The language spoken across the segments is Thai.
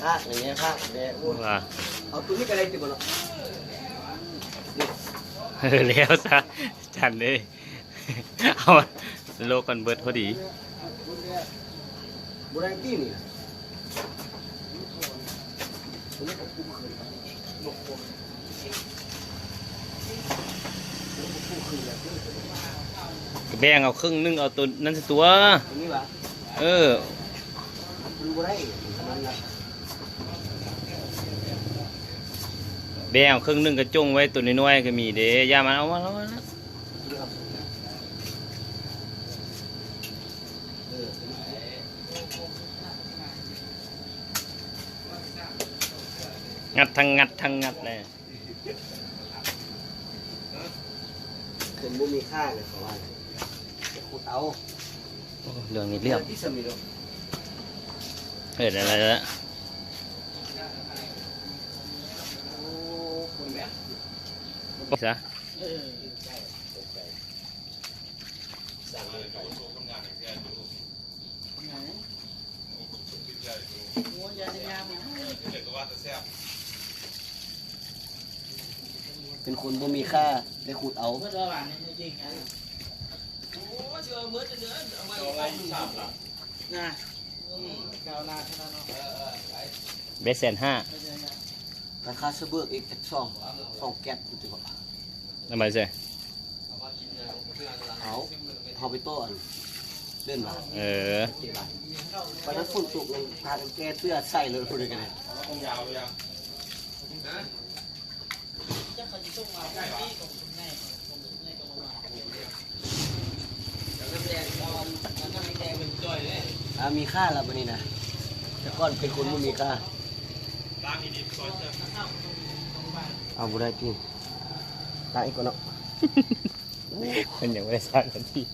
ภาคอย่างเงี้ยภาคแดงว่าเอาตัวนี้ก็ได้ติบ่เนาะแล้วซะจันเลยเอาโลกันเบิดพอดีบ่ได้ตีนี่แบ่งเอาครึ่งนึงเอาตัวนั้นตัวนี้วะมันบ่ได้มันละแบ่งเอาครึ่งนึงก็จงไว้ตัวน้อยๆก็มีเด้อย่ามันเอามาแล้วนะงัดทั้งงัดเลยเป็นบุมีค่าเลยเขาว่าจะขุดเอาเรื่องนี้เรียบที่สมิโรอะไรละซะเป็นคนบ่มีค่าได้ขุดเอาเบส150,000ราคาเสบิกอีกจาก2แก๊สกูจะบอกทำไมใช่เอาไปโต้เล่นมาไปนั้นฝนตกเลยพากันแก้เสื้อใส่เลยพูดกันเลยมีค่าแล้ววันนี้นะแต่ก่อนเป็นคนไม่มีค่าเอาบุได้ที่ตายก่อนเนาะเป็นอย่างไม่ได้สร้างกันที่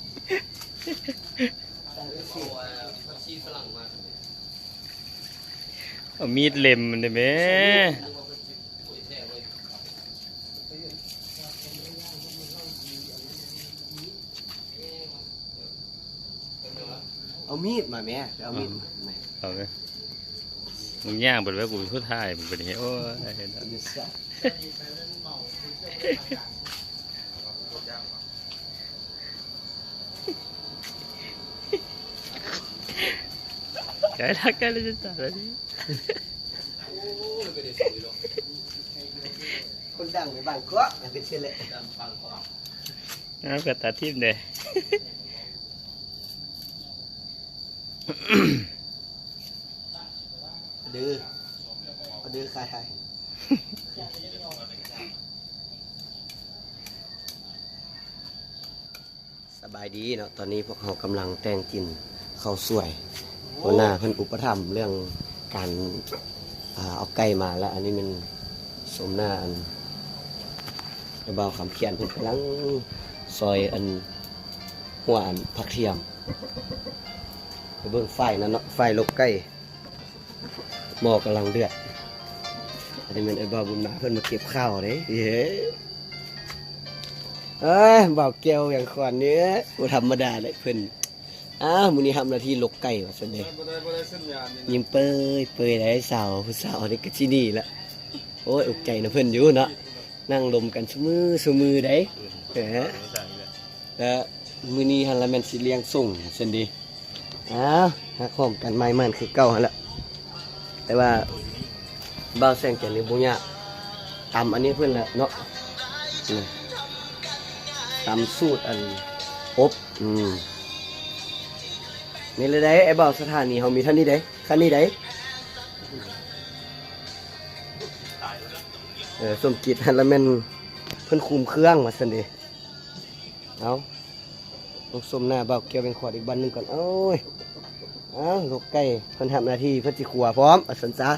มีดเล็มมันได้ไหมเอามีดมาแม่เอามีดเอาไหมมึงย่างบนไว้กูพูดไทยมึงเป็นเหี้ยโอ้ยไก่ทักกันเลยจะตายแล้วนี่คนดังในบางก็อย่างเป็นเช่นเลยน้ำกระตาทิพย์เนี่ยดื้อใครสบายดีเนาะตอนนี้พวกเขากำลังแต่งกินข้าวสวยหัวหน้าเพิ่นอุปถัมภ์เรื่องการเอาไก่มาแล้วอันนี้มันสมหน้าอันเบาคำเขียนเพิ่นกำลังซอยอันหัวอันผักเทียมไปเบิ่งไฟนั่นเนาะไฟลกไก่หม้อกำลังเดือดอันนี้มันไอ้บ่าวบุญมาเพิ่นมาเก็บข้าวเด้บ่าวแก้วอย่างขอนเนื้อบ่ธรรมดาเลยเพิ่นมื้อนี้ทำหน้าที่ลกไก่ว่าซั่นเด้ยิ้มเปยได้สาวผู้สาวนี่ก็สินี่ละโอ้ยอกใจนะเพิ่นอยู่เนาะนั่งลมกันซุมือได้แล้วมื้อนี้หั่นละแม่นสิเลี้ยงส่งซั่นเด้หาของกันไม้มันคือเก่าหั่นละแต่ว่าบ่าวแซงแก่นนี่บ่ยากตำอันนี้เพิ่นละเนาะตำสูตรอันอบนี่เลยได้ไอ้บ่าวสถานีเฮามีเท่านี้ได้คันนี้ได้สมจิตหั่นละแม่นเพิ่นคุมเครื่องว่าซั่นเด้เอาลูกส้มหน้าบ่าวเกี่ยวเป็นขวดอีกบันนึงก่อนโอ้ยลูกไก่เพิ่นทำหน้าที่เพิ่นสิขัวพร้อมว่าซั่นซะ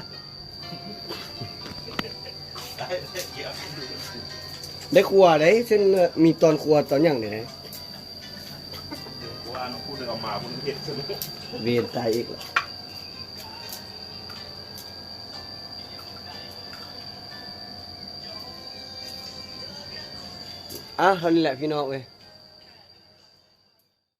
ได้ครัวได้เช่นมีตอนครัวตอนอย่างไหนพูดออกมาคุณเห็นเวียนตายอีกเท่านี้แหละพี่น้องเว้ย